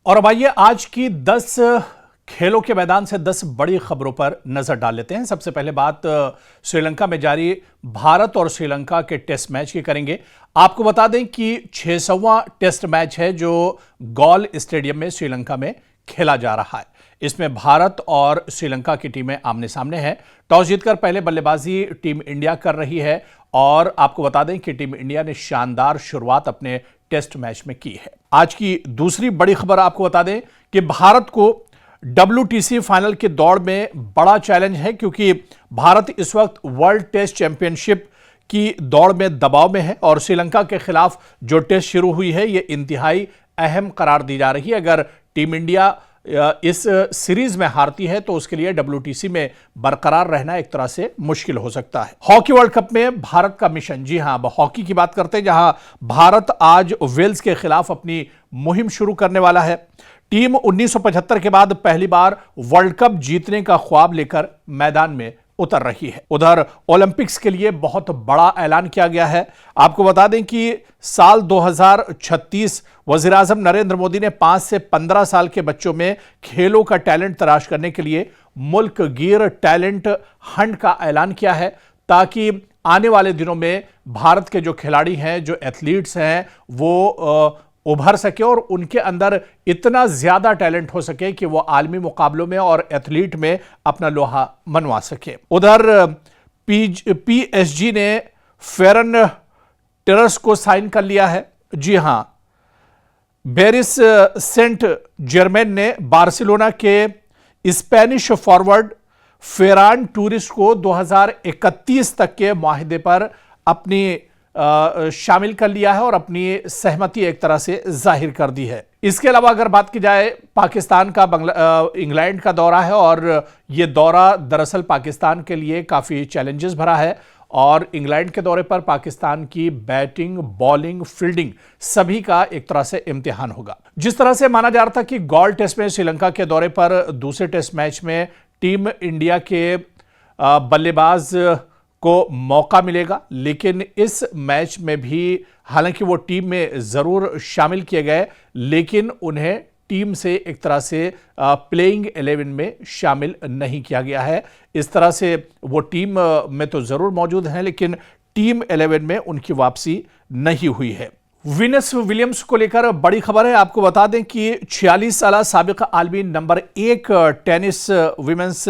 और अब आइए आज की 10 खेलों के मैदान से 10 बड़ी खबरों पर नजर डाल लेते हैं। सबसे पहले बात श्रीलंका में जारी भारत और श्रीलंका के टेस्ट मैच की करेंगे। आपको बता दें कि 600वां टेस्ट मैच है जो गॉल स्टेडियम में श्रीलंका में खेला जा रहा है। इसमें भारत और श्रीलंका की टीमें आमने सामने हैं। टॉस जीतकर पहले बल्लेबाजी टीम इंडिया कर रही है और आपको बता दें कि टीम इंडिया ने शानदार शुरुआत अपने टेस्ट मैच में की है। आज की दूसरी बड़ी खबर आपको बता दें कि भारत को WTC फाइनल के दौड़ में बड़ा चैलेंज है, क्योंकि भारत इस वक्त वर्ल्ड टेस्ट चैंपियनशिप की दौड़ में दबाव में है और श्रीलंका के खिलाफ जो टेस्ट शुरू हुई है यह इंतहाई अहम करार दी जा रही है। अगर टीम इंडिया इस सीरीज में हारती है तो उसके लिए WTC में बरकरार रहना एक तरह से मुश्किल हो सकता है। हॉकी वर्ल्ड कप में भारत का मिशन, जी हां, अब हॉकी की बात करते हैं, जहां भारत आज वेल्स के खिलाफ अपनी मुहिम शुरू करने वाला है। टीम 1975 के बाद पहली बार वर्ल्ड कप जीतने का ख्वाब लेकर मैदान में उतर रही है। उधर ओलंपिक्स के लिए बहुत बड़ा ऐलान किया गया है। आपको बता दें कि साल 2036 वज़ीर-ए-आज़म नरेंद्र मोदी ने 5 से 15 साल के बच्चों में खेलों का टैलेंट तलाश करने के लिए मुल्क गिर टैलेंट हंट का ऐलान किया है, ताकि आने वाले दिनों में भारत के जो खिलाड़ी हैं, जो एथलीट्स हैं, वो उभर सके और उनके अंदर इतना ज्यादा टैलेंट हो सके कि वो आलमी मुकाबलों में और एथलीट में अपना लोहा मनवा सके। उधर PSG ने फेरन टेरस को साइन कर लिया है। जी हां, पेरिस सेंट जर्मेन ने बार्सिलोना के स्पेनिश फॉरवर्ड फेरान टोरेस को 2031 तक के मुआहदे पर अपनी शामिल कर लिया है और अपनी सहमति एक तरह से जाहिर कर दी है। इसके अलावा अगर बात की जाए, पाकिस्तान का इंग्लैंड का दौरा है और यह दौरा दरअसल पाकिस्तान के लिए काफी चैलेंजेस भरा है और इंग्लैंड के दौरे पर पाकिस्तान की बैटिंग, बॉलिंग, फील्डिंग सभी का एक तरह से इम्तिहान होगा। जिस तरह से माना जा रहा था कि गॉल टेस्ट में श्रीलंका के दौरे पर दूसरे टेस्ट मैच में टीम इंडिया के बल्लेबाज को मौका मिलेगा, लेकिन इस मैच में भी हालांकि वो टीम में जरूर शामिल किए गए, लेकिन उन्हें टीम से एक तरह से प्लेइंग 11 में शामिल नहीं किया गया है। इस तरह से वो टीम में तो जरूर मौजूद हैं, लेकिन टीम 11 में उनकी वापसी नहीं हुई है। वीनस विलियम्स को लेकर बड़ी खबर है। आपको बता दें कि 46 साल साबिक आलमी नंबर 1 टेनिस विमेंस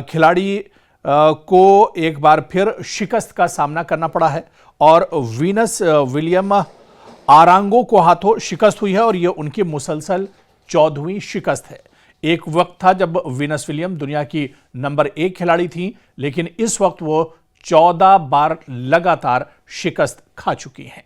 खिलाड़ी को एक बार फिर शिकस्त का सामना करना पड़ा है और वीनस विलियम आरांगो को हाथों शिकस्त हुई है और यह उनकी मुसलसल 14वीं शिकस्त है। एक वक्त था जब वीनस विलियम दुनिया की नंबर 1 खिलाड़ी थी, लेकिन इस वक्त वो 14 बार लगातार शिकस्त खा चुकी हैं।